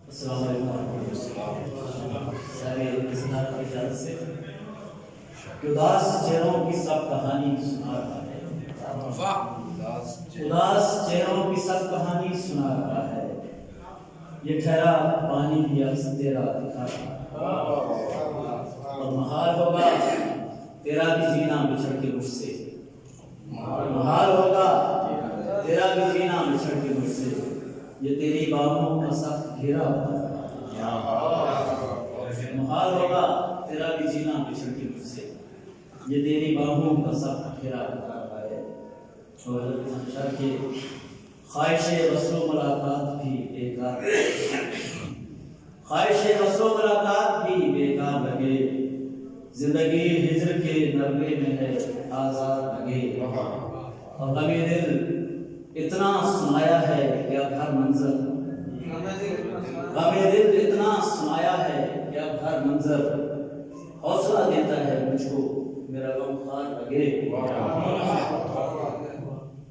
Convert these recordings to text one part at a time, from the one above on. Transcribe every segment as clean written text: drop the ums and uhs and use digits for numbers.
السلام علیکم ورحمۃ اللہ۔ سارے اسلام کی اجازت سے کہ اداس چہروں کی سب کہانی سنا رہا ہے، اداس چہروں کی سب کہانی سنا رہا ہے، یہ ٹھہرا پانی بھی عکس تیرا دکھا رہا ہے، اور محال ہوگا تیرا بھی جینا بچھڑ کے مجھ سے، محال ہوگا تیرا بھی جینا بچھڑ کے مجھ سے، یہ تیری باہوں کا سخت گھیرا ہوتا ہے، محال ہوگا تیرا بھی جینا بچھڑ کے مجھ سے، یہ تیری باہوں کا سخت گھیرا ہوتا ہے۔ اور حضرت کے خواہش وصل و ملاقات بھی بیکار، خواہش وصل و ملاقات بھی بیکار لگے، زندگی ہجر کے نغمے میں ہے آزاد لگے، اور غم دل اتنا سنایا ہے کہ اب ہر منظر، غم دل اتنا سنایا ہے کہ اب ہر منظر حوصلہ دیتا ہے مجھ کو میرا غم خوار لگے،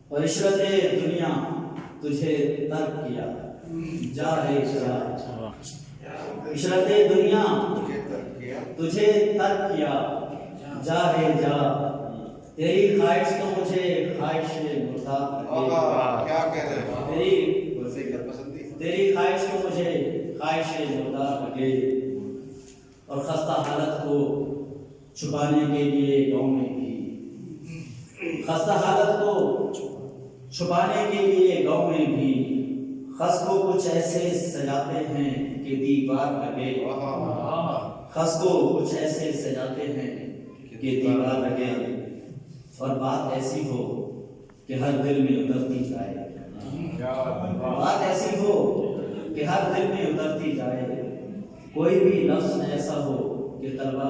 اور عشرت دنیا تجھے ترک کیا جا رے جا، عشرت دنیا تجھے ترک کیا جا رے جا، تیری خواہش تو مجھے خواہش مردار لگے، تیری خواہش تو مجھے خواہش مردار لگے، اور خستہ حالت کو چھپانے کے لیے گاؤں میں بھی، خستہ حالت کو چھپانے کے لیے گاؤں میں بھی، خس کو کچھ ایسے سجاتے ہیں کہ دیوار لگے، خس کو کچھ ایسے سجاتے ہیں کہ دیوار لگے، اور بات ایسی ہو کہ ہر دل میں اترتی جائے، بات ایسی ہو کہ ہر دل میں اترتی جائے، کوئی بھی لفظ ایسا ہو کہ طلبہ